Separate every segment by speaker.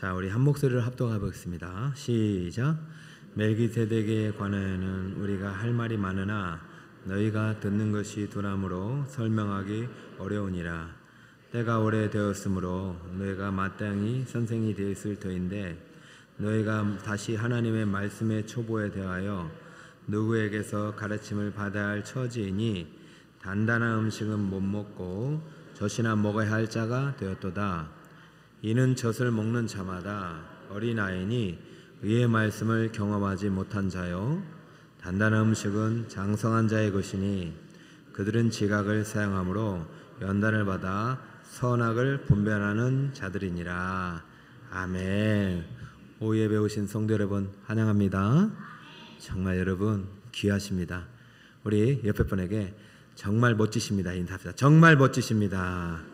Speaker 1: 자, 우리 한 목소리를 합독해 보겠습니다. 시작. 멜기세덱에 관하여는 우리가 할 말이 많으나 너희가 듣는 것이 둔하므로 설명하기 어려우니라. 때가 오래되었으므로 너희가 마땅히 선생이 되었을 터인데 너희가 다시 하나님의 말씀의 초보에 대하여 누구에게서 가르침을 받아야 할 처지이니 단단한 음식은 못 먹고 젖이나 먹어야 할 자가 되었도다. 이는 젖을 먹는 자마다 어린아이니 의의 말씀을 경험하지 못한 자요 단단한 음식은 장성한 자의 것이니 그들은 지각을 사용함으로 연단을 받아 선악을 분별하는 자들이니라. 아멘. 오후에 배우신 성도 여러분 환영합니다. 정말 여러분 귀하십니다. 우리 옆에 분에게 정말 멋지십니다 인사합시다. 정말 멋지십니다.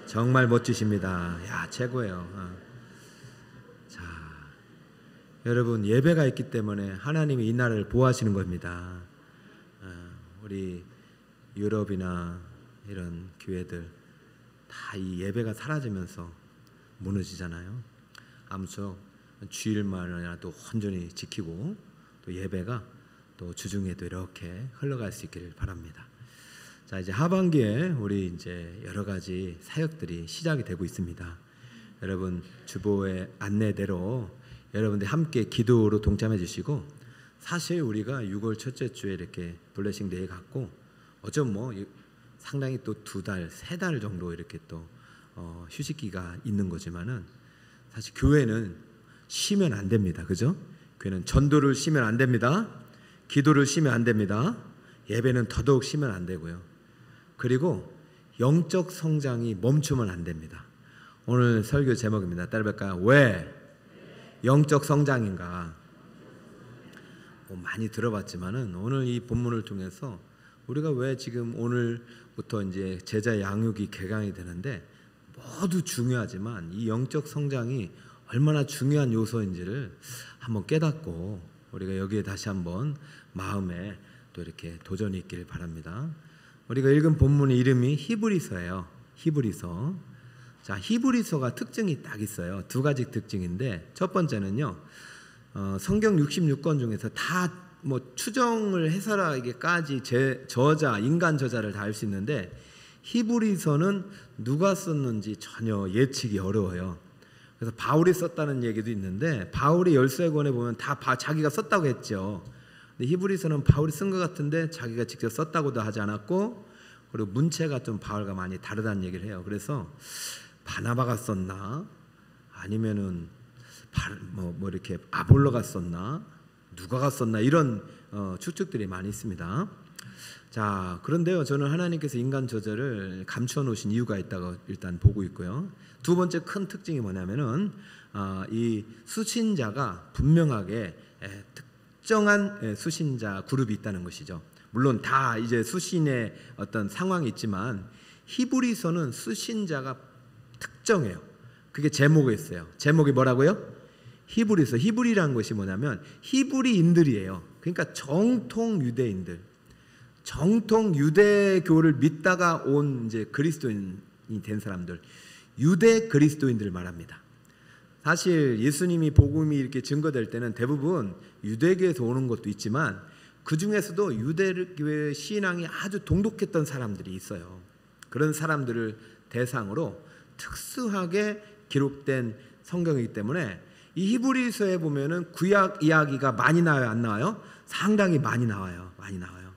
Speaker 1: 정말 멋지십니다. 야, 최고예요. 자, 여러분 예배가 있기 때문에 하나님이 이 나라를 보호하시는 겁니다. 우리 유럽이나 이런 교회들 다 이 예배가 사라지면서 무너지잖아요. 아무쪼록 주일만이라도 온전히 지키고 또 예배가 또 주중에도 이렇게 흘러갈 수 있기를 바랍니다. 자, 이제 하반기에 우리 이제 여러 가지 사역들이 시작이 되고 있습니다. 여러분 주보의 안내대로 여러분들 함께 기도로 동참해 주시고, 사실 우리가 6월 첫째 주에 이렇게 블레싱 데이 갖고 어쩜 뭐 상당히 또 2달, 3달 정도 이렇게 또 휴식기가 있는 거지만은 사실 교회는 쉬면 안 됩니다. 그죠? 교회는 전도를 쉬면 안 됩니다. 기도를 쉬면 안 됩니다. 예배는 더더욱 쉬면 안 되고요. 그리고 영적 성장이 멈추면 안 됩니다. 오늘 설교 제목입니다. 따라볼까요? 왜 영적 성장인가? 많이 들어봤지만은 오늘 이 본문을 통해서 우리가 왜 지금 오늘부터 이제 제자 양육이 개강이 되는데 모두 중요하지만 이 영적 성장이 얼마나 중요한 요소인지를 한번 깨닫고 우리가 여기에 다시 한번 마음에 또 이렇게 도전이 있기를 바랍니다. 우리가 읽은 본문의 이름이 히브리서예요. 히브리서. 자, 히브리서가 특징이 딱 있어요. 2가지 특징인데, 첫 번째는요, 성경 66권 중에서 다 뭐 추정을 해설하기까지 저자, 인간 저자를 다 알 수 있는데 히브리서는 누가 썼는지 전혀 예측이 어려워요. 그래서 바울이 썼다는 얘기도 있는데 바울이 열세권에 보면 다 자기가 썼다고 했죠. 근데 히브리서는 바울이 쓴 것 같은데 자기가 직접 썼다고도 하지 않았고, 그리고 문체가 좀 바울과 많이 다르다는 얘기를 해요. 그래서 바나바가 썼나 아니면은 뭐 이렇게 아볼로가 썼나 누가가 썼나 이런 추측들이 많이 있습니다. 자, 그런데요, 저는 하나님께서 인간 저자를 감추어 놓으신 이유가 있다고 일단 보고 있고요. 두 번째 큰 특징이 뭐냐면은 이 수신자가 분명하게 특정한 수신자 그룹이 있다는 것이죠. 물론 다 이제 수신의 어떤 상황이 있지만 히브리서는 수신자가 특정해요. 그게 제목에 있어요. 제목이 뭐라고요? 히브리서. 히브리라는 것이 뭐냐면 히브리인들이에요. 그러니까 정통 유대인들, 정통 유대교를 믿다가 온 이제 그리스도인이 된 사람들, 유대 그리스도인들을 말합니다. 사실 예수님이 복음이 이렇게 증거될 때는 대부분 유대교에서 오는 것도 있지만 그 중에서도 유대교의 신앙이 아주 동독했던 사람들이 있어요. 그런 사람들을 대상으로 특수하게 기록된 성경이기 때문에 이 히브리서에 보면은 구약 이야기가 많이 나와요, 안 나와요? 상당히 많이 나와요. 많이 나와요.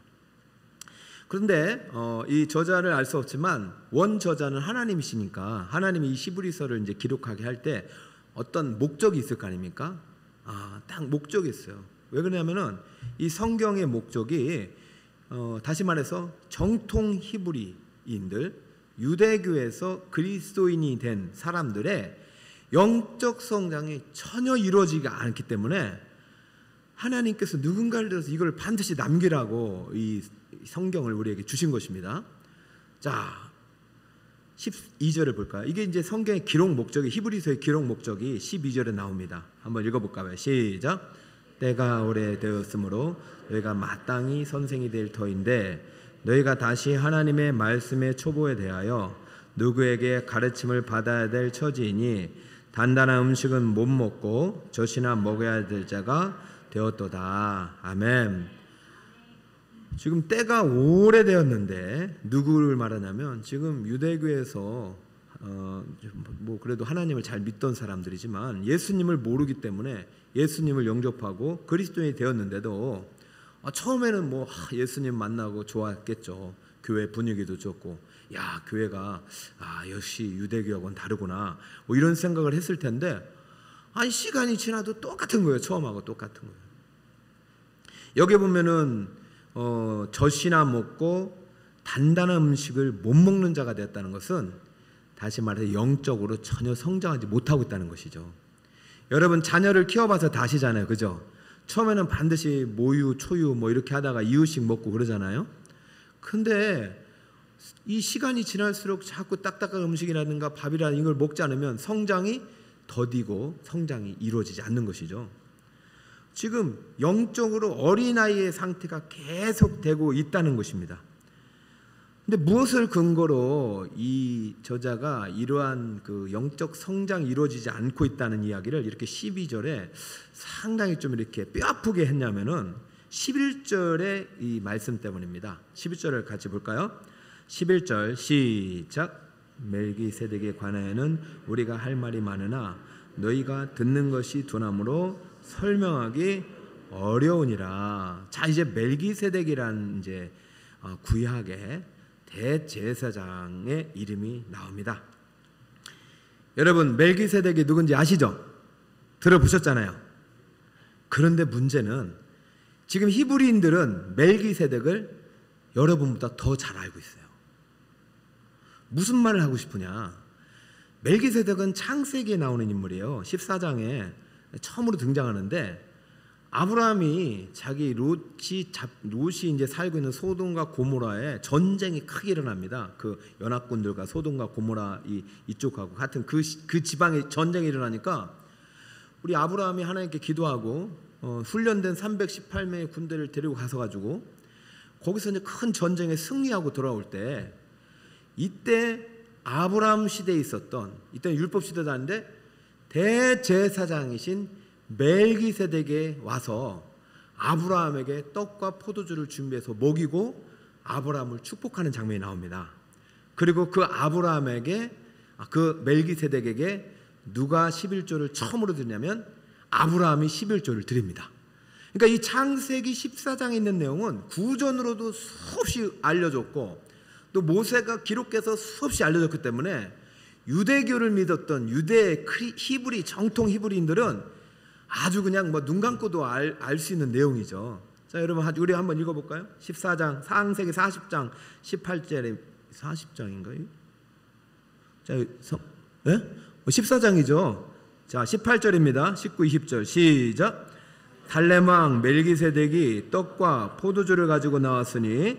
Speaker 1: 그런데 이 저자를 알 수 없지만 원 저자는 하나님이시니까 하나님이 이 히브리서를 이제 기록하게 할 때 어떤 목적이 있을 거 아닙니까? 딱 목적이 있어요. 왜 그러냐면은 이 성경의 목적이 다시 말해서 정통 히브리인들, 유대교에서 그리스도인이 된 사람들의 영적 성장이 전혀 이루어지지 않기 때문에 하나님께서 누군가를 들어서 이걸 반드시 남기라고 이 성경을 우리에게 주신 것입니다. 자, 12절을 볼까요? 이게 이제 성경의 기록 목적이, 히브리서의 기록 목적이 12절에 나옵니다. 한번 읽어볼까요? 시작. 때가 오래되었으므로 너희가 마땅히 선생이 될 터인데 너희가 다시 하나님의 말씀의 초보에 대하여 누구에게 가르침을 받아야 될 처지이니 단단한 음식은 못 먹고 젖이나 먹어야 될 자가 되었도다. 아멘. 지금 때가 오래되었는데 누구를 말하냐면 지금 유대교에서 뭐 그래도 하나님을 잘 믿던 사람들이지만 예수님을 모르기 때문에 예수님을 영접하고 그리스도인이 되었는데도 처음에는 뭐 예수님 만나고 좋았겠죠. 교회 분위기도 좋고, 야 교회가 역시 유대교하고는 다르구나 뭐 이런 생각을 했을 텐데 시간이 지나도 똑같은 거예요. 처음하고 똑같은 거예요. 여기 보면은 젖이나 먹고 단단한 음식을 못 먹는 자가 되었다는 것은 다시 말해서 영적으로 전혀 성장하지 못하고 있다는 것이죠. 여러분 자녀를 키워봐서 다 아시잖아요. 그죠? 처음에는 반드시 모유, 초유 뭐 이렇게 하다가 이유식 먹고 그러잖아요. 근데 이 시간이 지날수록 자꾸 딱딱한 음식이라든가 밥이라든가 이걸 먹지 않으면 성장이 더디고 성장이 이루어지지 않는 것이죠. 지금 영적으로 어린아이의 상태가 계속되고 있다는 것입니다. 근데 무엇을 근거로 이 저자가 이러한 그 영적 성장이 이루어지지 않고 있다는 이야기를 이렇게 12절에 상당히 좀 이렇게 뼈아프게 했냐면은 11절의 이 말씀 때문입니다. 11절을 같이 볼까요? 11절 시작. 멜기세덱에 관하여는 우리가 할 말이 많으나 너희가 듣는 것이 두나무로 설명하기 어려우니라. 자, 이제 멜기세덱이라는 이제 구약의 대제사장의 이름이 나옵니다. 여러분 멜기세덱이 누군지 아시죠? 들어보셨잖아요. 그런데 문제는 지금 히브리인들은 멜기세덱을 여러분보다 더 잘 알고 있어요. 무슨 말을 하고 싶으냐? 멜기세덱은 창세기에 나오는 인물이에요. 14장에 처음으로 등장하는데 아브라함이 자기 롯이 이제 살고 있는 소돔과 고모라에 전쟁이 크게 일어납니다. 그 연합군들과 소돔과 고모라 이쪽하고 같은 그 지방에 전쟁이 일어나니까 우리 아브라함이 하나님께 기도하고 훈련된 318명의 군대를 데리고 가서 거기서 이제 큰 전쟁에 승리하고 돌아올 때 이때 아브라함 시대에 있었던 이때는 율법 시대도 아닌데 대제사장이신 멜기세덱에 와서 아브라함에게 떡과 포도주를 준비해서 먹이고 아브라함을 축복하는 장면이 나옵니다. 그리고 그 아브라함에게 그 멜기세덱에게 누가 11조를 처음으로 드리냐면 아브라함이 11조를 드립니다. 그러니까 이 창세기 14장에 있는 내용은 구전으로도 수없이 알려졌고 또 모세가 기록해서 수없이 알려졌기 때문에 유대교를 믿었던 유대 히브리 정통 히브리인들은 아주 그냥 뭐 눈 감고도 알 수 있는 내용이죠. 자, 여러분 우리 한번 읽어볼까요? 14장 창세기 40장 18절에 40장인가요? 자, 14장이죠. 자, 18절입니다. 19, 20절 시작. 살렘왕 멜기세덱이 떡과 포도주를 가지고 나왔으니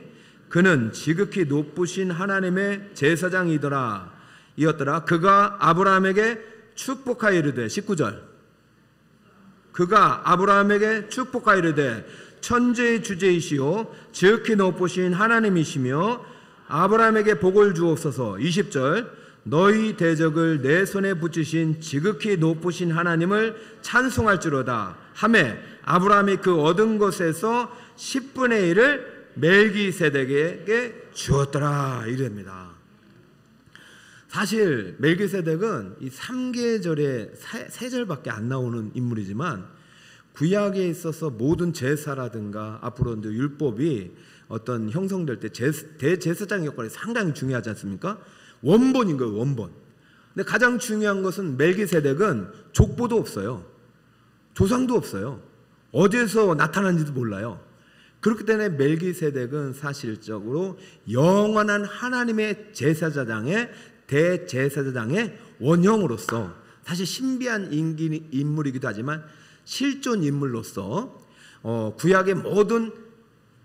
Speaker 1: 그는 지극히 높으신 하나님의 제사장이더라 이었더라. 그가 아브라함에게 축복하여 이르되 19절 그가 아브라함에게 축복하여 이르되 천지의 주제이시오 지극히 높으신 하나님이시며 아브라함에게 복을 주옵소서. 20절 너희 대적을 내 손에 붙이신 지극히 높으신 하나님을 찬송할지로다 하매 아브라함이 그 얻은 것에서 10분의 1을 멜기세덱에게 주었더라 이랍니다. 사실 멜기세덱은 이 3계절에 3절밖에 안 나오는 인물이지만 구약에 있어서 모든 제사라든가 앞으로 이제 율법이 어떤 형성될 때 대제사장 역할이 상당히 중요하지 않습니까? 원본인 거예요. 원본. 근데 가장 중요한 것은 멜기세덱은 족보도 없어요. 조상도 없어요. 어디에서 나타난지도 몰라요. 그렇기 때문에 멜기세덱은 사실적으로 영원한 하나님의 제사장의 대제사장의 원형으로서 사실 신비한 인물이기도 하지만 실존 인물로서 구약의 모든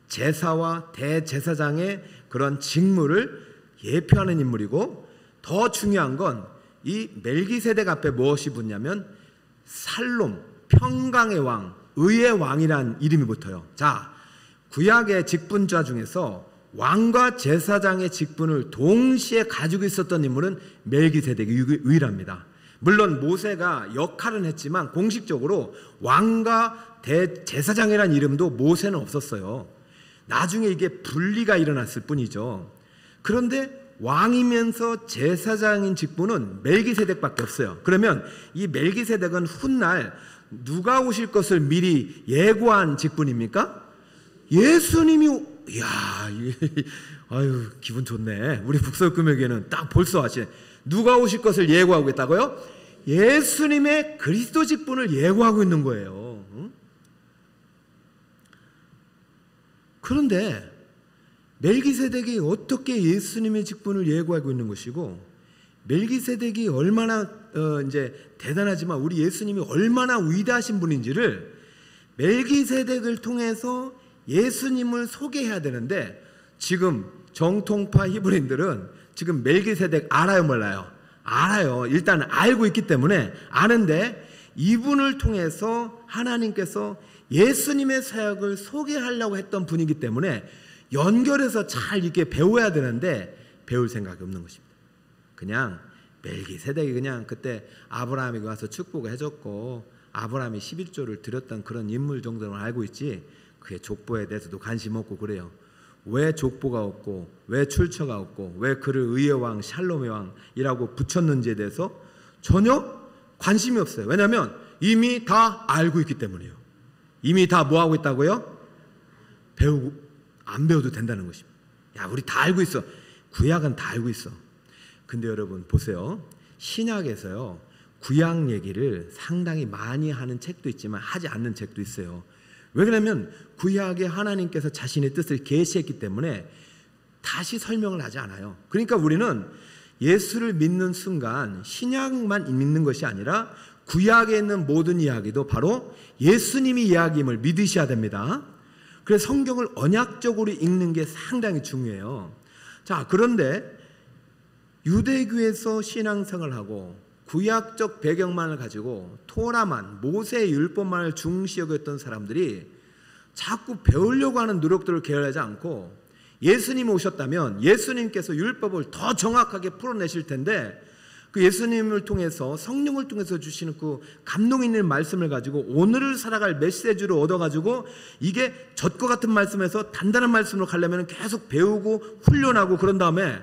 Speaker 1: 제사와 대제사장의 그런 직무를 예표하는 인물이고 더 중요한 건 이 멜기세덱 앞에 무엇이 붙냐면 살롬, 평강의 왕, 의의 왕이란 이름이 붙어요. 자, 구약의 직분자 중에서 왕과 제사장의 직분을 동시에 가지고 있었던 인물은 멜기세덱이 유일합니다. 물론 모세가 역할은 했지만 공식적으로 왕과 대제사장이라는 이름도 모세는 없었어요. 나중에 이게 분리가 일어났을 뿐이죠. 그런데 왕이면서 제사장인 직분은 멜기세덱밖에 없어요. 그러면 이 멜기세덱은 훗날 누가 오실 것을 미리 예고한 직분입니까? 예수님이 이야, 아유 기분 좋네. 우리 북설금에게는 딱 벌써 아시네. 누가 오실 것을 예고하고 있다고요? 예수님의 그리스도 직분을 예고하고 있는 거예요. 그런데 멜기세덱이 어떻게 예수님의 직분을 예고하고 있는 것이고, 멜기세덱이 얼마나 이제 대단하지만 우리 예수님이 얼마나 위대하신 분인지를 멜기세덱을 통해서 예수님을 소개해야 되는데, 지금 정통파 히브리인들은 지금 멜기세덱 알아요, 몰라요? 알아요. 일단 알고 있기 때문에 아는데, 이분을 통해서 하나님께서 예수님의 사역을 소개하려고 했던 분이기 때문에 연결해서 잘 이렇게 배워야 되는데 배울 생각이 없는 것입니다. 그냥 멜기세덱이 그냥 그때 아브라함이 와서 축복을 해줬고 아브라함이 11조를 드렸던 그런 인물 정도는 알고 있지, 그의 족보에 대해서도 관심 없고 그래요. 왜 족보가 없고 왜 출처가 없고 왜 그를 의의 왕 샬롬의 왕이라고 붙였는지에 대해서 전혀 관심이 없어요. 왜냐하면 이미 다 알고 있기 때문이에요. 이미 다 뭐하고 있다고요? 배우고 안 배워도 된다는 것입니다. 야, 우리 다 알고 있어. 구약은 다 알고 있어. 근데 여러분 보세요. 신약에서요, 구약 얘기를 상당히 많이 하는 책도 있지만 하지 않는 책도 있어요. 왜 그러냐면 구약에 하나님께서 자신의 뜻을 계시했기 때문에 다시 설명을 하지 않아요. 그러니까 우리는 예수를 믿는 순간 신약만 믿는 것이 아니라 구약에 있는 모든 이야기도 바로 예수님이 이야기임을 믿으셔야 됩니다. 그래서 성경을 언약적으로 읽는 게 상당히 중요해요. 자, 그런데 유대교에서 신앙생활을 하고 구약적 배경만을 가지고 토라만, 모세의 율법만을 중시 여겼던 사람들이 자꾸 배우려고 하는 노력들을 게을리하지 않고, 예수님이 오셨다면 예수님께서 율법을 더 정확하게 풀어내실 텐데, 그 예수님을 통해서 성령을 통해서 주시는 그 감동 있는 말씀을 가지고 오늘을 살아갈 메시지를 얻어가지고 이게 젖과 같은 말씀에서 단단한 말씀으로 가려면 계속 배우고 훈련하고, 그런 다음에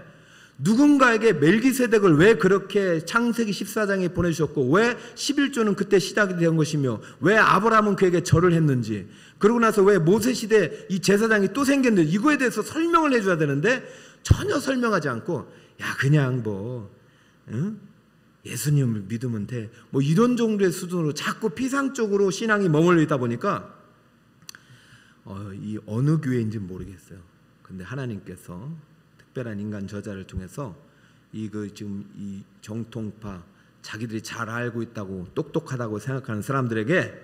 Speaker 1: 누군가에게 멜기세덱을 왜 그렇게 창세기 14장에 보내주셨고 왜 11조는 그때 시작이 된 것이며 왜 아브라함은 그에게 절을 했는지, 그러고 나서 왜 모세 시대 이 제사장이 또 생겼는지 이거에 대해서 설명을 해줘야 되는데 전혀 설명하지 않고, 야 그냥 뭐 예수님을 믿으면 돼, 뭐 이런 정도의 수준으로 자꾸 피상적으로 신앙이 머물러 있다 보니까 이 어느 교회인지 모르겠어요. 근데 하나님께서 특별한 인간 저자를 통해서 지금 이 정통파 자기들이 잘 알고 있다고 똑똑하다고 생각하는 사람들에게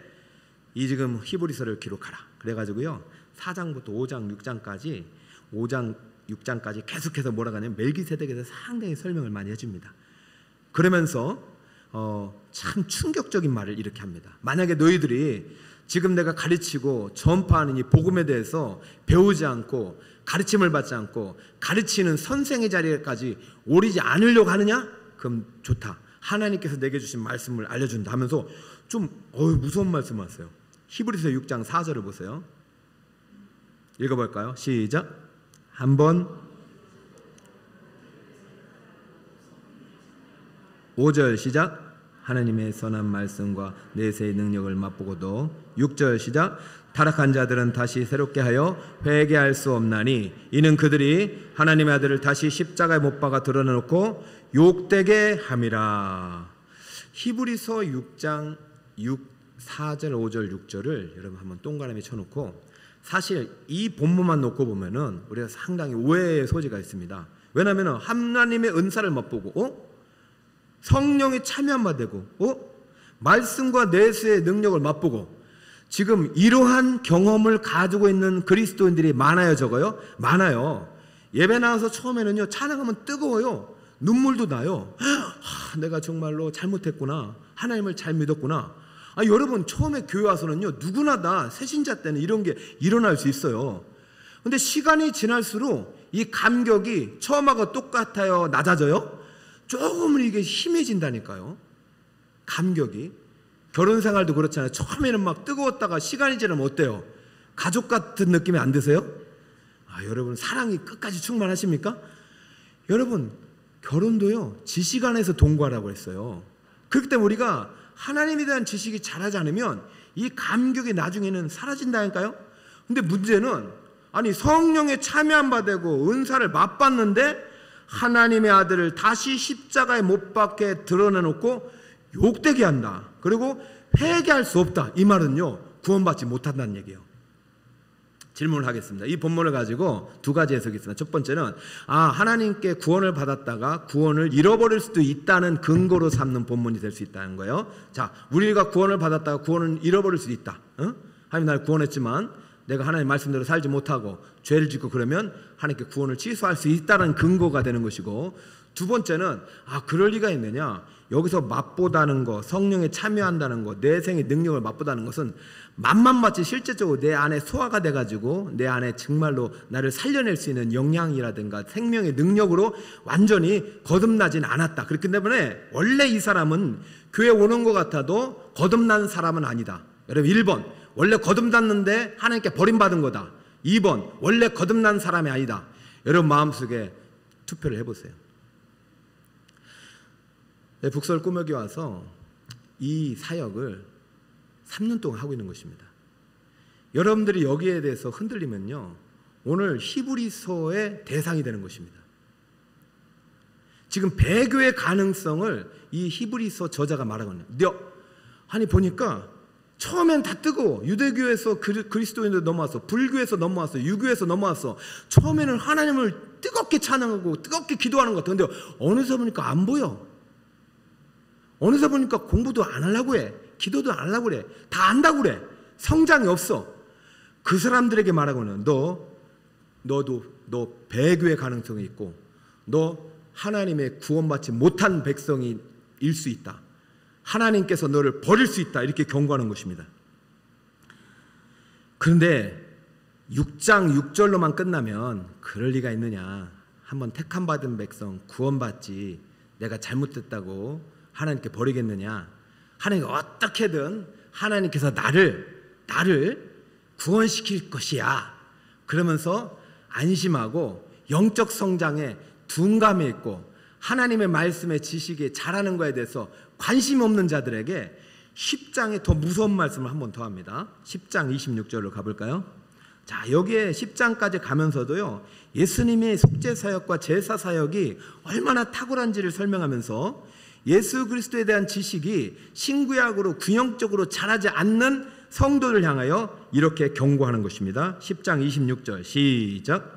Speaker 1: 이 지금 히브리서를 기록하라 그래가지고요, 4장부터 5장 6장까지 5장 6장까지 계속해서 뭐라고 하냐면 멜기세덱에 대해서 상당히 설명을 많이 해줍니다. 그러면서 참 충격적인 말을 이렇게 합니다. 만약에 너희들이 지금 내가 가르치고 전파하는 이 복음에 대해서 배우지 않고 가르침을 받지 않고 가르치는 선생의 자리에까지 오르지 않으려고 하느냐? 그럼 좋다. 하나님께서 내게 주신 말씀을 알려준다 하면서 좀 무서운 말씀을 하세요. 히브리서 6장 4절을 보세요. 읽어볼까요? 시작. 한번 5절 시작. 하나님의 선한 말씀과 내세의 능력을 맛보고도 6절 시작. 타락한 자들은 다시 새롭게 하여 회개할 수 없나니 이는 그들이 하나님의 아들을 다시 십자가에 못 박아 드러내놓고 욕되게 함이라. 히브리서 6장 4절 5절 6절을 여러분 한번 동그라미 쳐놓고, 사실 이 본문만 놓고 보면은 우리가 상당히 오해의 소지가 있습니다. 왜냐하면 하나님의 은사를 맛보고 성령이 참여한 바 되고 말씀과 내세의 능력을 맛보고, 지금 이러한 경험을 가지고 있는 그리스도인들이 많아요, 적어요? 많아요. 예배 나와서 처음에는요, 찬양하면 뜨거워요. 눈물도 나요. 내가 정말로 잘못했구나. 하나님을 잘 믿었구나. 여러분 처음에 교회 와서는요, 누구나 다 새신자 때는 이런 게 일어날 수 있어요. 근데 시간이 지날수록 이 감격이 처음하고 똑같아요, 낮아져요? 조금은 이게 심해진다니까요. 감격이. 결혼 생활도 그렇잖아요. 처음에는 막 뜨거웠다가 시간이 지나면 어때요? 가족 같은 느낌이 안 드세요? 여러분 사랑이 끝까지 충만하십니까? 여러분 결혼도요 지식 안에서 동거하라고 했어요. 그렇기 때문에 우리가 하나님에 대한 지식이 잘하지 않으면 이 감격이 나중에는 사라진다니까요. 근데 문제는 아니 성령에 참여한 바 되고 은사를 맛봤는데 하나님의 아들을 다시 십자가에 못 박게 드러내놓고 욕되게 한다. 그리고 회개할 수 없다. 이 말은요 구원받지 못한다는 얘기예요. 질문을 하겠습니다. 이 본문을 가지고 두 가지 해석이 있습니다. 첫 번째는 하나님께 구원을 받았다가 구원을 잃어버릴 수도 있다는 근거로 삼는 본문이 될 수 있다는 거예요. 자, 우리가 구원을 받았다가 구원을 잃어버릴 수도 있다. 하나님 나를 구원했지만 내가 하나님 말씀대로 살지 못하고 죄를 짓고 그러면 하나님께 구원을 취소할 수 있다는 근거가 되는 것이고, 두 번째는 그럴 리가 있느냐. 여기서 맛보다는 거, 성령에 참여한다는 거, 내 생의 능력을 맛보다는 것은 맛만 맞지 실제적으로 내 안에 소화가 돼가지고 내 안에 정말로 나를 살려낼 수 있는 영향이라든가 생명의 능력으로 완전히 거듭나진 않았다. 그렇기 때문에 원래 이 사람은 교회 오는 것 같아도 거듭난 사람은 아니다. 여러분 1번 원래 거듭났는데 하나님께 버림받은 거다. 2번 원래 거듭난 사람이 아니다. 여러분 마음속에 투표를 해보세요. 북설 꾸며기 와서 이 사역을 3년 동안 하고 있는 것입니다. 여러분들이 여기에 대해서 흔들리면요 오늘 히브리서의 대상이 되는 것입니다. 지금 배교의 가능성을 이 히브리서 저자가 말하거든요. 아니 보니까 처음엔 다 뜨거워. 유대교에서 그리스도인들 넘어왔어. 불교에서 넘어왔어. 유교에서 넘어왔어. 처음에는 하나님을 뜨겁게 찬양하고 뜨겁게 기도하는 것 같은데 어느새 보니까 안 보여. 어느새 보니까 공부도 안 하려고 해. 기도도 안 하려고 그래. 다 안다고 그래. 성장이 없어. 그 사람들에게 말하고는 너 배교의 가능성이 있고 너 하나님의 구원받지 못한 백성일 수 있다. 하나님께서 너를 버릴 수 있다. 이렇게 경고하는 것입니다. 그런데 6장 6절로만 끝나면 그럴 리가 있느냐. 한번 택함받은 백성 구원받지 내가 잘못됐다고 하나님께 버리겠느냐. 하나님이 어떻게든 하나님께서 나를 구원시킬 것이야. 그러면서 안심하고 영적 성장에 둔감해 있고 하나님의 말씀의 지식에 잘하는 거에 대해서 관심이 없는 자들에게 10장에 더 무서운 말씀을 한 번 더 합니다. 10장 26절로 가볼까요? 자, 여기에 10장까지 가면서도요 예수님의 속죄사역과 제사사역이 얼마나 탁월한지를 설명하면서 예수 그리스도에 대한 지식이 신구약으로 균형적으로 자라지 않는 성도를 향하여 이렇게 경고하는 것입니다. 10장 26절 시작.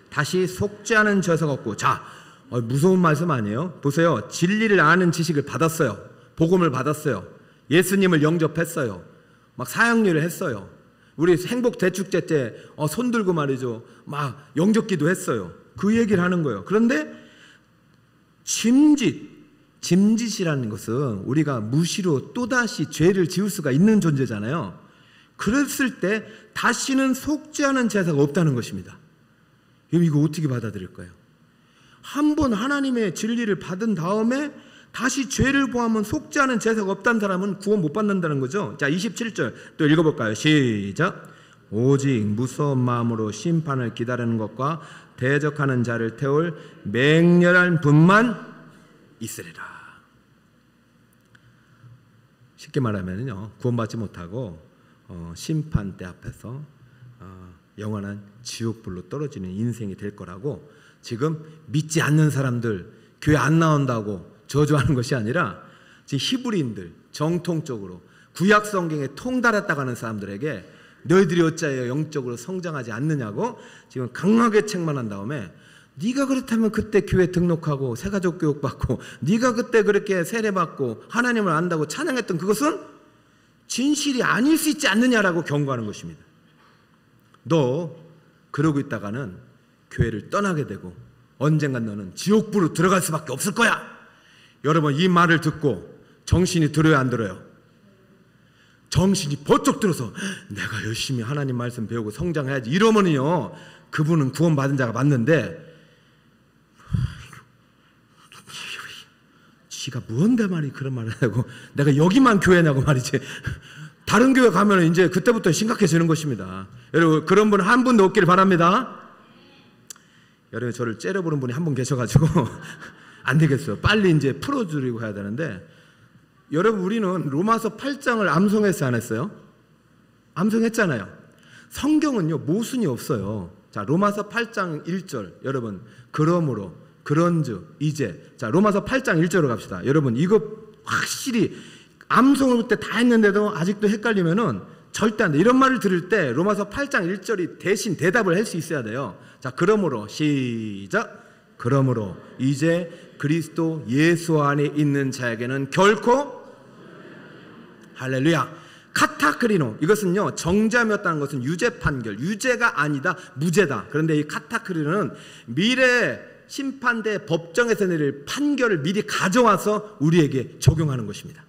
Speaker 1: 다시 속죄하는 죄사가 없고. 자, 무서운 말씀 아니에요? 보세요. 진리를 아는 지식을 받았어요. 복음을 받았어요. 예수님을 영접했어요. 막 사형리를 했어요. 우리 행복 대축제 때 손 들고 말이죠. 막 영접기도 했어요. 그 얘기를 하는 거예요. 그런데 짐짓이라는 것은 우리가 무시로 또다시 죄를 지을 수가 있는 존재잖아요. 그랬을 때 다시는 속죄하는 제사가 없다는 것입니다. 이거 어떻게 받아들일까요? 한번 하나님의 진리를 받은 다음에 다시 죄를 보하면 속죄하는 제사가 없다는 사람은 구원 못 받는다는 거죠. 자, 27절 또 읽어볼까요? 시작. 오직 무서운 마음으로 심판을 기다리는 것과 대적하는 자를 태울 맹렬한 분만 있으리라. 쉽게 말하면요 구원받지 못하고 심판대 앞에서 영원한 지옥불로 떨어지는 인생이 될 거라고 지금 믿지 않는 사람들 교회 안 나온다고 저주하는 것이 아니라 지금 히브리인들 정통적으로 구약 성경에 통달했다고 하는 사람들에게 너희들이 어찌하여 영적으로 성장하지 않느냐고 지금 강하게 책망한 다음에 네가 그렇다면 그때 교회 등록하고 새가족 교육 받고 네가 그때 그렇게 세례받고 하나님을 안다고 찬양했던 그것은 진실이 아닐 수 있지 않느냐라고 경고하는 것입니다. 너 그러고 있다가는 교회를 떠나게 되고 언젠간 너는 지옥불로 들어갈 수밖에 없을 거야. 여러분 이 말을 듣고 정신이 들어요 안 들어요? 정신이 번쩍 들어서 내가 열심히 하나님 말씀 배우고 성장해야지 이러면요 그분은 구원받은 자가 맞는데 지가 뭔데 말이 그런 말을 하고 내가 여기만 교회냐고 말이지. 다른 교회 가면 이제 그때부터 심각해지는 것입니다. 여러분 그런 분 한 분도 없기를 바랍니다. 여러분 저를 째려보는 분이 한 분 계셔가지고 안 되겠어요. 빨리 이제 풀어주려고 해야 되는데 여러분 우리는 로마서 8장을 암송했어요 안 했어요? 암송했잖아요. 성경은요 모순이 없어요. 자 로마서 8장 1절 여러분 그러므로 그런즉 이제 자 로마서 8장 1절로 갑시다. 여러분 이거 확실히 암송을 그때 다 했는데도 아직도 헷갈리면은 절대 안 돼. 이런 말을 들을 때 로마서 8장 1절이 대신 대답을 할 수 있어야 돼요. 자 그러므로 시작. 그러므로 이제 그리스도 예수 안에 있는 자에게는 결코 할렐루야 카타크리노 이것은요 정죄함이었다는 것은 유죄 판결 유죄가 아니다 무죄다. 그런데 이 카타크리노는 미래 심판대 법정에서 내릴 판결을 미리 가져와서 우리에게 적용하는 것입니다.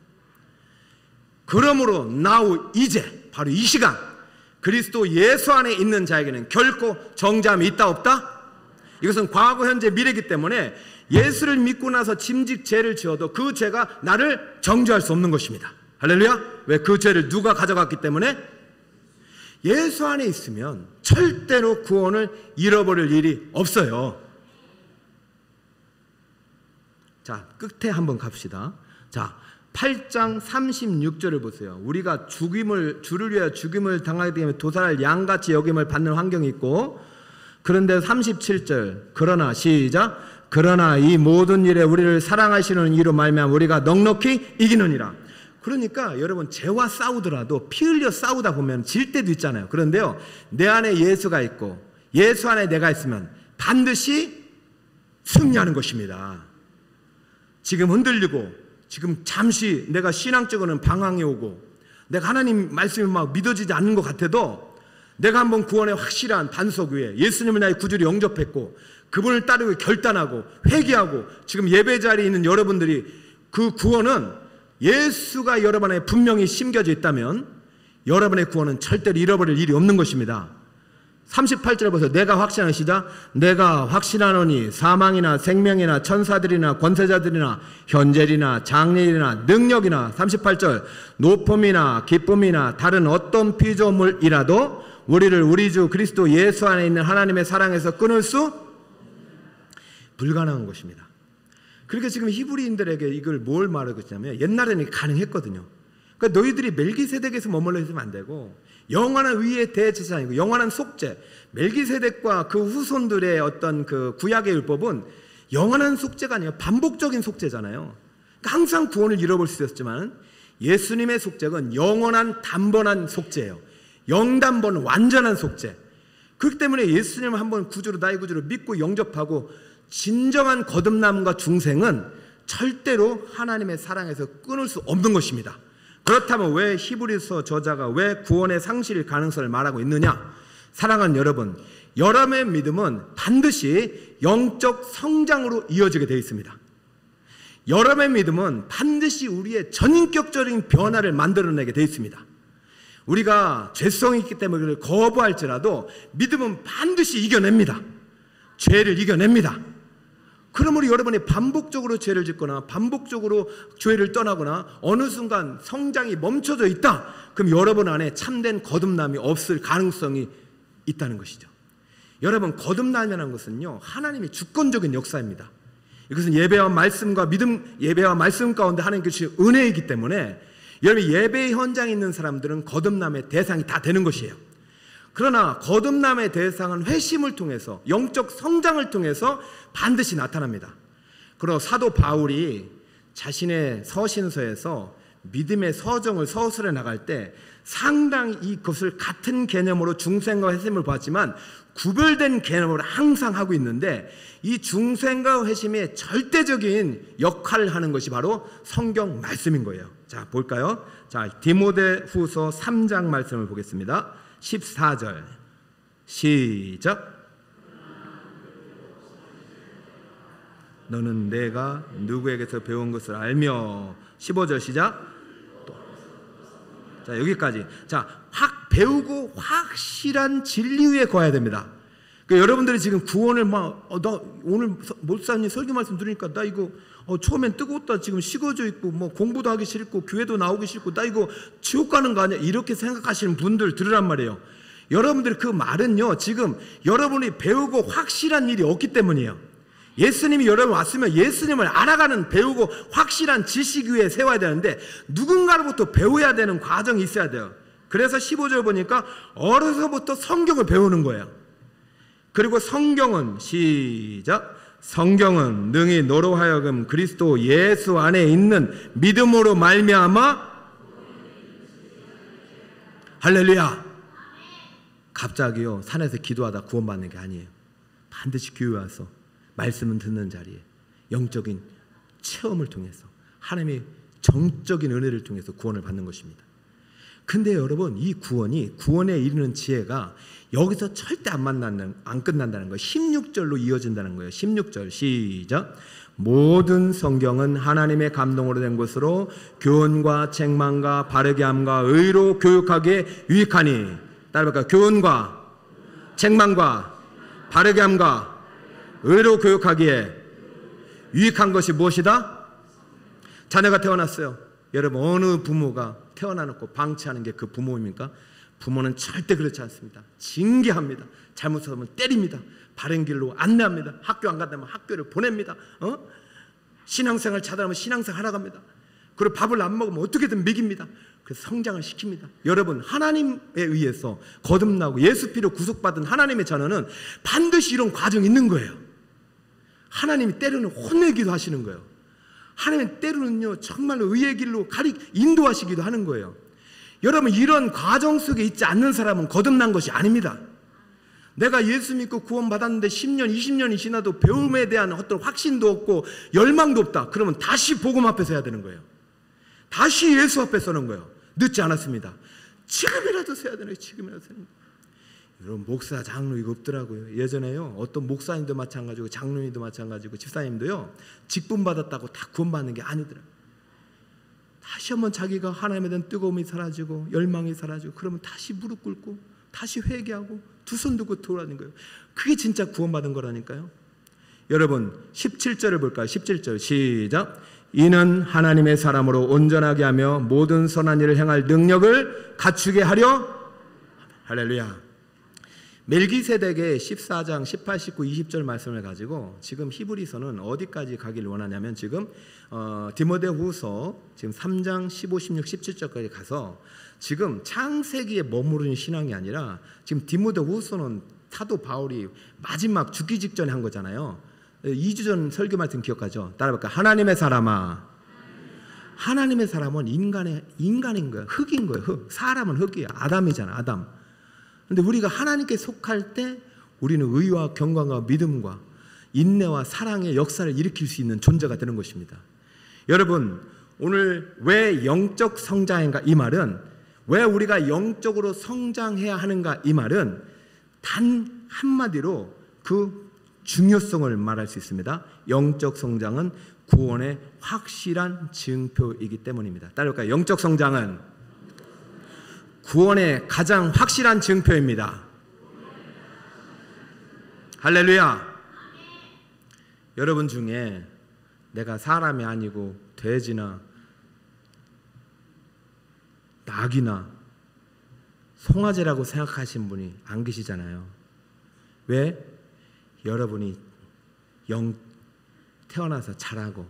Speaker 1: 그러므로 now 이제 바로 이 시간 그리스도 예수 안에 있는 자에게는 결코 정죄함이 있다 없다? 이것은 과거 현재 미래이기 때문에 예수를 믿고 나서 짐짓 죄를 지어도 그 죄가 나를 정죄할 수 없는 것입니다. 할렐루야. 왜? 그 죄를 누가 가져갔기 때문에 예수 안에 있으면 절대로 구원을 잃어버릴 일이 없어요. 자 끝에 한번 갑시다. 자 8장 36절을 보세요. 우리가 주를 위하여 죽임을 당하게 되면 도살할 양같이 여김을 받는 환경이 있고 그런데 37절 그러나 시작 그러나 이 모든 일에 우리를 사랑하시는 이로 말미암아 우리가 넉넉히 이기느니라. 그러니까 여러분 죄와 싸우더라도 피 흘려 싸우다 보면 질 때도 있잖아요. 그런데요 내 안에 예수가 있고 예수 안에 내가 있으면 반드시 승리하는 것입니다. 지금 흔들리고 지금 잠시 내가 신앙적으로는 방황이 오고 내가 하나님 말씀이 막 믿어지지 않는 것 같아도 내가 한번 구원의 확실한 반석 위에 예수님을 나의 구주로 영접했고 그분을 따르고 결단하고 회개하고 지금 예배 자리에 있는 여러분들이 그 구원은 예수가 여러분 안에 분명히 심겨져 있다면 여러분의 구원은 절대로 잃어버릴 일이 없는 것입니다. 38절 보세요. 내가 확신하는 시작. 내가 확신하노니 사망이나 생명이나 천사들이나 권세자들이나 현재이나 장래이나 능력이나 38절 높음이나 기쁨이나 다른 어떤 피조물이라도 우리를 우리 주 그리스도 예수 안에 있는 하나님의 사랑에서 끊을 수 불가능한 것입니다. 그러니까 지금 히브리인들에게 이걸 뭘 말하고 있냐면 옛날에는 가능했거든요. 그러니까 너희들이 멜기세덱에서 머물러 있으면 안 되고 영원한 위의 대제사장이고 영원한 속죄 멜기세덱과 그 후손들의 어떤 그 구약의 율법은 영원한 속죄가 아니라 반복적인 속죄잖아요. 그러니까 항상 구원을 잃어볼 수 있었지만 예수님의 속죄는 영원한 단번한 속죄예요. 영단번 완전한 속죄. 그렇기 때문에 예수님을 한번 구주로 나의 구주로 믿고 영접하고 진정한 거듭남과 중생은 절대로 하나님의 사랑에서 끊을 수 없는 것입니다. 그렇다면 왜 히브리서 저자가 왜 구원의 상실 가능성을 말하고 있느냐? 사랑하는 여러분, 여러분의 믿음은 반드시 영적 성장으로 이어지게 되어 있습니다. 여러분의 믿음은 반드시 우리의 전인격적인 변화를 만들어내게 되어 있습니다. 우리가 죄성이 있기 때문에 그걸 거부할지라도 믿음은 반드시 이겨냅니다. 죄를 이겨냅니다. 그러므로 여러분이 반복적으로 죄를 짓거나 반복적으로 죄를 떠나거나 어느 순간 성장이 멈춰져 있다. 그럼 여러분 안에 참된 거듭남이 없을 가능성이 있다는 것이죠. 여러분 거듭남이라는 것은요 하나님의 주권적인 역사입니다. 이것은 예배와 말씀과 믿음 예배와 말씀 가운데 하나님께 주신 은혜이기 때문에 여러분 예배 현장에 있는 사람들은 거듭남의 대상이 다 되는 것이에요. 그러나 거듭남의 대상은 회심을 통해서 영적 성장을 통해서 반드시 나타납니다. 그리고 사도 바울이 자신의 서신서에서 믿음의 서정을 서술해 나갈 때 상당히 이것을 같은 개념으로 중생과 회심을 보았지만 구별된 개념으로 항상 하고 있는데 이 중생과 회심의 절대적인 역할을 하는 것이 바로 성경 말씀인 거예요. 자 볼까요? 자 디모데후서 3장 말씀을 보겠습니다. 14절 시작. 너는 내가 누구에게서 배운 것을 알며 15절 시작. 자 여기까지. 자 배우고 확실한 진리 위에 거해야 됩니다. 여러분들이 지금 구원을 나 오늘 목사님 설교 말씀 들으니까 나 이거 처음엔 뜨겁다, 지금 식어져 있고 공부도 하기 싫고 교회도 나오기 싫고 나 이거 지옥 가는 거 아니야, 이렇게 생각하시는 분들 들으란 말이에요. 여러분들이 그 말은요, 지금 여러분이 배우고 확실한 일이 없기 때문이에요. 예수님이 여러분 왔으면 예수님을 알아가는, 배우고 확실한 지식 위에 세워야 되는데 누군가로부터 배워야 되는 과정이 있어야 돼요. 그래서 15절 보니까 어려서부터 성경을 배우는 거예요. 그리고 성경은, 시작, 성경은 능히 너로 하여금 그리스도 예수 안에 있는 믿음으로 말미암아, 할렐루야. 갑자기요 산에서 기도하다 구원받는 게 아니에요. 반드시 교회 와서 말씀을 듣는 자리에 영적인 체험을 통해서 하나님의 정적인 은혜를 통해서 구원을 받는 것입니다. 근데 여러분, 이 구원에 이르는 지혜가 여기서 절대 안 끝난다는 거예요. 16절로 이어진다는 거예요. 16절 시작. 모든 성경은 하나님의 감동으로 된 것으로 교훈과 책망과 바르게 함과 의로 교육하기에 유익하니, 따라볼까요? 교훈과 책망과 바르게 함과 의로 교육하기에 유익한 것이 무엇이다? 자녀가 태어났어요. 여러분, 어느 부모가 태어나놓고 방치하는 게 그 부모입니까? 부모는 절대 그렇지 않습니다. 징계합니다. 잘못하면 때립니다. 바른 길로 안내합니다. 학교 안 간다면 학교를 보냅니다. 신앙생활 잘하면 신앙생활 하러 갑니다. 그리고 밥을 안 먹으면 어떻게든 먹입니다. 그래서 성장을 시킵니다. 여러분, 하나님에 의해서 거듭나고 예수 피로 구속받은 하나님의 자녀는 반드시 이런 과정이 있는 거예요. 하나님이 때로는 혼내기도 하시는 거예요. 하나님은 때로는요 정말로 의의 길로 인도하시기도 하는 거예요. 여러분, 이런 과정 속에 있지 않는 사람은 거듭난 것이 아닙니다. 내가 예수 믿고 구원받았는데 10년, 20년이 지나도 배움에 대한 어떤 확신도 없고 열망도 없다. 그러면 다시 복음 앞에서 해야 되는 거예요. 다시 예수 앞에 서는 거예요. 늦지 않았습니다. 지금이라도 서야 되는 거예요. 지금이라도 서야 되는 거예요. 여러분, 목사, 장로 이거 없더라고요. 예전에요 어떤 목사님도 마찬가지고 장로님도 마찬가지고 집사님도요 직분 받았다고 다 구원받는 게 아니더라고요. 다시 한번 자기가 하나님에 대한 뜨거움이 사라지고 열망이 사라지고 그러면 다시 무릎 꿇고 다시 회개하고 두 손 들고 돌아가는 거예요. 그게 진짜 구원받은 거라니까요. 여러분, 17절을 볼까요? 17절 시작. 이는 하나님의 사람으로 온전하게 하며 모든 선한 일을 행할 능력을 갖추게 하려, 할렐루야. 멜기세덱의 14장 18, 19, 20절 말씀을 가지고 지금 히브리서는 어디까지 가길 원하냐면 지금 디모데후서 지금 3장 15, 16, 17절까지 가서 지금 창세기에 머무르는 신앙이 아니라 지금 디모데후서는 사도 바울이 마지막 죽기 직전에 한 거잖아요. 2주 전 설교 말씀 기억하죠? 따라볼까요? 하나님의 사람아. 하나님의 사람은 인간인 거예요. 흙인 거예요. 흙. 사람은 흙이에요. 아담이잖아. 아담. 근데 우리가 하나님께 속할 때 우리는 의와 경건과 믿음과 인내와 사랑의 역사를 일으킬 수 있는 존재가 되는 것입니다. 여러분, 오늘 왜 영적 성장인가? 이 말은 왜 우리가 영적으로 성장해야 하는가? 이 말은 단 한마디로 그 중요성을 말할 수 있습니다. 영적 성장은 구원의 확실한 증표이기 때문입니다. 따라볼까요? 영적 성장은 구원의 가장 확실한 증표입니다. 할렐루야. 여러분 중에 내가 사람이 아니고 돼지나 낙이나 송아지라고 생각하시는 분이 안 계시잖아요. 왜? 여러분이 태어나서 자라고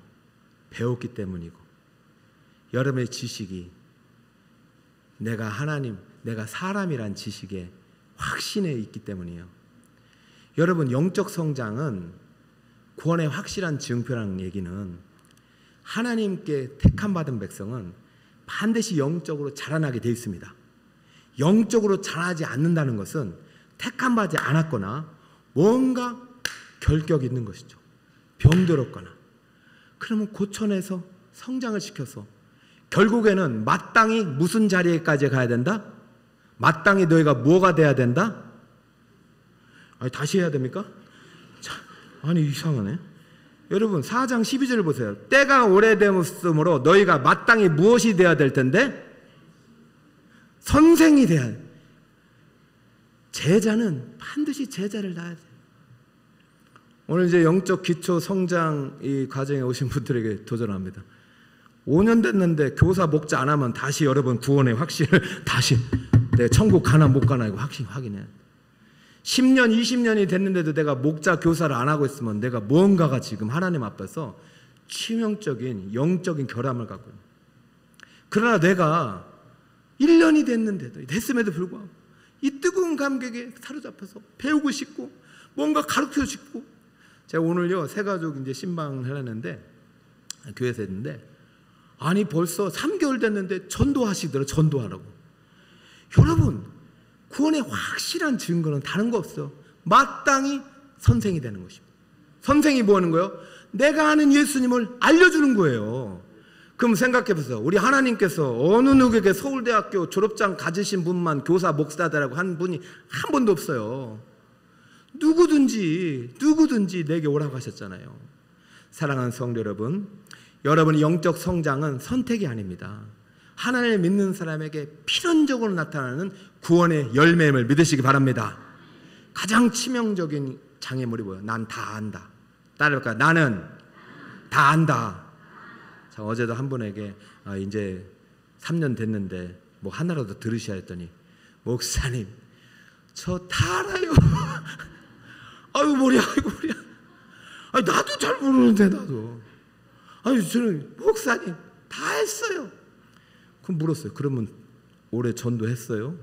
Speaker 1: 배웠기 때문이고, 여러분의 지식이 내가 하나님, 내가 사람이란 지식에 확신해 있기 때문이에요. 여러분, 영적 성장은 구원의 확실한 증표라는 얘기는 하나님께 택함 받은 백성은 반드시 영적으로 자라나게 되어 있습니다. 영적으로 자라지 않는다는 것은 택함 받지 않았거나 뭔가 결격이 있는 것이죠. 병들었거나. 그러면 고쳐내서 성장을 시켜서 결국에는 마땅히 무슨 자리에까지 가야 된다? 마땅히 너희가 뭐가 돼야 된다? 아니, 다시 해야 됩니까? 자, 아니 이상하네. 여러분 4장 12절을 보세요. 때가 오래됨으로 너희가 마땅히 무엇이 돼야 될 텐데? 선생이 돼야 돼. 제자는 반드시 제자를 낳아야 돼. 오늘 이제 영적 기초 성장 이 과정에 오신 분들에게 도전합니다. 5년 됐는데 교사 목자 안 하면 다시 여러분 구원의 확신을 다시 내 천국 가나 못 가나 이거 확인해. 10년 20년이 됐는데도 내가 목자 교사를 안 하고 있으면 내가 뭔가가 지금 하나님 앞에서 치명적인 영적인 결함을 갖고 있는. 그러나 내가 1년이 됐음에도 불구하고 이 뜨거운 감격에 사로잡혀서 배우고 싶고 뭔가 가르치고 싶고. 제가 오늘요 새 가족 이제 신방을 해놨는데 교회에서 했는데 아니 벌써 3개월 됐는데 전도하시더라고요. 전도하라고. 여러분 구원의 확실한 증거는 다른 거 없어요. 마땅히 선생이 되는 것입니다. 선생이 뭐 하는 거예요? 내가 아는 예수님을 알려주는 거예요. 그럼 생각해 보세요. 우리 하나님께서 어느 누구에게 서울대학교 졸업장 가지신 분만 교사 목사다라고 한 분이 한 번도 없어요. 누구든지 내게 오라고 하셨잖아요. 사랑하는 성도 여러분, 여러분의 영적 성장은 선택이 아닙니다. 하나님을 믿는 사람에게 필연적으로 나타나는 구원의 열매임을 믿으시기 바랍니다. 가장 치명적인 장애물이 뭐예요? 난 다 안다. 따라해볼까요? 나는 다 안다. 자, 어제도 한 분에게 이제 3년 됐는데 뭐 하나라도 들으셔야 했더니 목사님 저 다 알아요. 아이고 머리야. 아니 나도 잘 모르는데 나도. 아니 저는 목사님 다 했어요. 그럼 물었어요. 그러면 올해 전도했어요?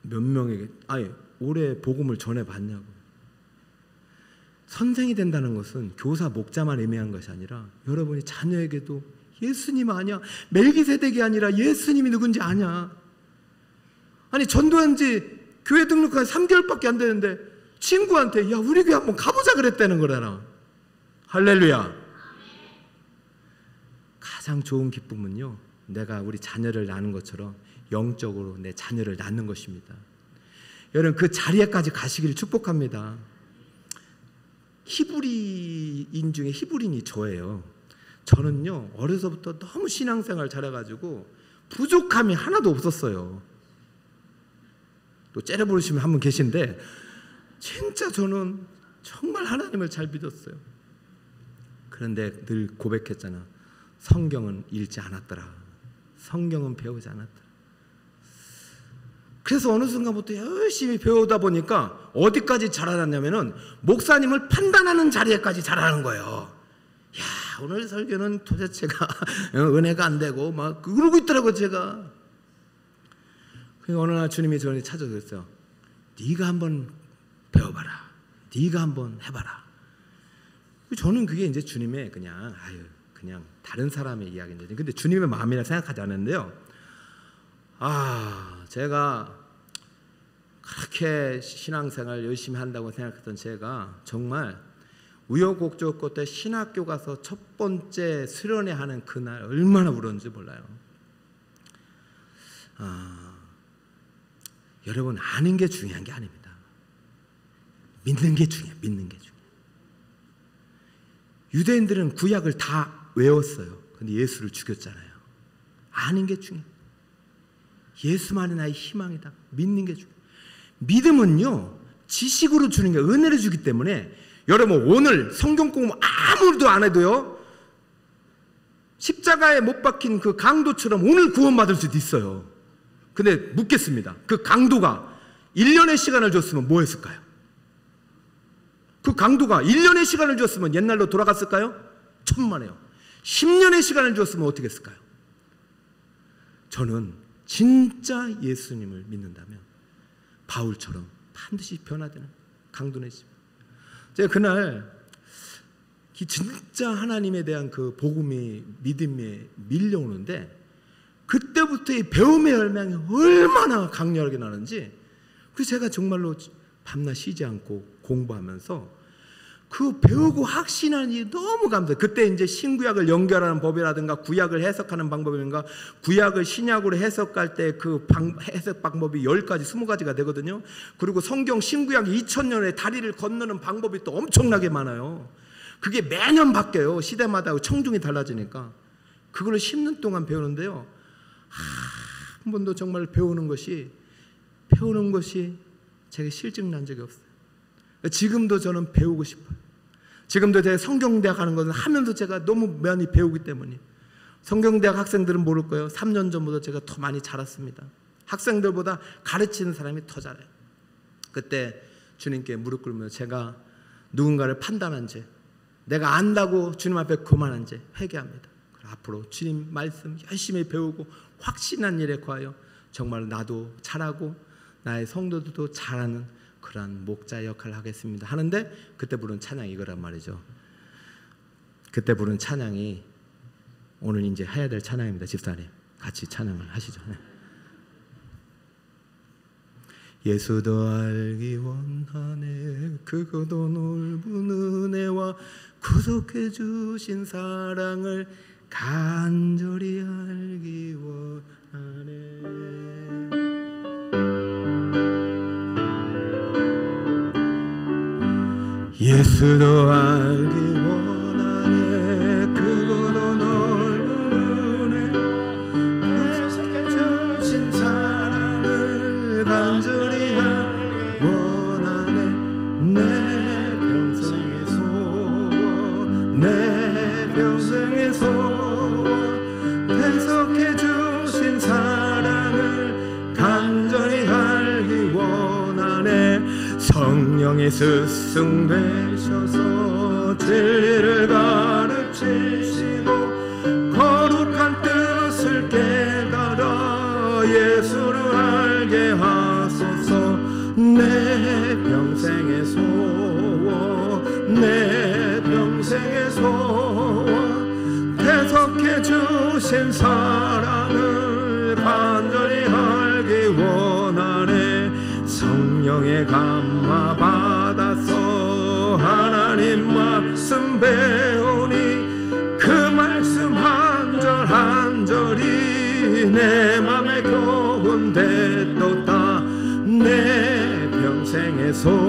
Speaker 1: 몇 명에게? 아니 올해 복음을 전해봤냐고. 선생이 된다는 것은 교사 목자만 의미한 것이 아니라 여러분이 자녀에게도 예수님 아냐? 멜기세덱이 아니라 예수님이 누군지 아냐? 아니 전도한 지 교회 등록한 3개월밖에 안 되는데 친구한테 야 우리 교회 한번 가보자 그랬다는 거잖아. 할렐루야. 가장 좋은 기쁨은요 내가 우리 자녀를 낳는 것처럼 영적으로 내 자녀를 낳는 것입니다. 여러분 그 자리에까지 가시기를 축복합니다. 히브리인 중에 히브리인이 저예요. 저는요 어려서부터 너무 신앙생활 잘해가지고 부족함이 하나도 없었어요. 또 째려 부르시면 한 분 계신데 진짜 저는 정말 하나님을 잘 믿었어요. 그런데 늘 고백했잖아. 성경은 읽지 않았더라. 성경은 배우지 않았더라. 그래서 어느 순간부터 열심히 배우다 보니까 어디까지 자라났냐면은 목사님을 판단하는 자리에까지 자라는 거예요. 야 오늘 설교는 도대체가 은혜가 안 되고 막 그러고 있더라고요 제가. 그러니까 어느 날 주님이 저를 찾아오셨어요. 네가 한번 배워봐라. 네가 한번 해봐라. 저는 그게 이제 주님의 그냥 다른 사람의 이야기인데 근데 주님의 마음이라 생각하지 않았는데요. 제가 그렇게 신앙생활 열심히 한다고 생각했던 제가 정말 우여곡절 끝에 신학교 가서 첫 번째 수련회 하는 그날 얼마나 울었는지 몰라요. 여러분 아는 게 중요한 게 아닙니다. 믿는 게 중요해요. 믿는 게 중요해요. 유대인들은 구약을 다 외웠어요. 근데 예수를 죽였잖아요. 아는 게 중요해요. 예수만이 나의 희망이다. 믿는 게 중요해요. 믿음은요 지식으로 주는 게 은혜를 주기 때문에 여러분 오늘 성경 공부 아무도 안 해도요 십자가에 못 박힌 그 강도처럼 오늘 구원받을 수도 있어요. 근데 묻겠습니다. 그 강도가 1년의 시간을 줬으면 뭐 했을까요? 그 강도가 1년의 시간을 줬으면 옛날로 돌아갔을까요? 천만에요. 10년의 시간을 줬으면 어떻게 했을까요? 저는 진짜 예수님을 믿는다면 바울처럼 반드시 변화되는 강도네 집. 제가 그날 진짜 하나님에 대한 그 복음이 믿음에 밀려오는데 그때부터 이 배움의 열망이 얼마나 강렬하게 나는지 그래서 제가 정말로 밤낮 쉬지 않고 공부하면서 그 배우고 확신하는 일이 너무 감사해요. 그때 이제 신구약을 연결하는 법이라든가 구약을 해석하는 방법이라든가 구약을 신약으로 해석할 때 그 해석 방법이 10가지, 20가지가 되거든요. 그리고 성경 신구약 2000년의 다리를 건너는 방법이 또 엄청나게 많아요. 그게 매년 바뀌어요. 시대마다 청중이 달라지니까. 그걸 10년 동안 배우는데요. 한 번도 정말 배우는 것이 제가 실증 난 적이 없어요. 지금도 저는 배우고 싶어요. 지금도 제가 성경대학 하는 것은 하면서 제가 너무 많이 배우기 때문에. 성경대학 학생들은 모를 거예요. 3년 전보다 제가 더 많이 자랐습니다. 학생들보다 가르치는 사람이 더 잘해요. 그때 주님께 무릎 꿇으며 제가 누군가를 판단한 죄, 내가 안다고 주님 앞에 교만한 죄 회개합니다. 앞으로 주님 말씀 열심히 배우고 확신한 일에 거하여 정말 나도 잘하고 나의 성도들도 잘하는 그러한 목자 역할을 하겠습니다 하는데, 그때 부른 찬양이 이거란 말이죠. 그때 부른 찬양이 오늘 이제 해야 될 찬양입니다. 집사님 같이 찬양을 하시죠. 네. 예수도 알기 원하네, 그것도 넓은 은혜와 구속해 주신 사랑을 간절히 알기 원하네. 예수도 알기 원하네, 그것도 넓은 은혜 구속해 주신 사랑을 간절히 알기 원하네. 내 평생의 소원, 내 평생의 소원, 해석해 주신 사랑을 간절히 알기 원하네. 성령의 스승 되셔서 진리를 가르치시고 거룩한 뜻을 깨달아 예수를 알게 하소서. 내 평생의 소원, 내 평생의 소원, 해석해 주신 사랑을 간절히 알기 원하네. 성령의 감화 받아서 하나님 말씀 배우니 그 말씀 한 절 한 절이 내 맘에 교훈되도다. 내 평생의 소원,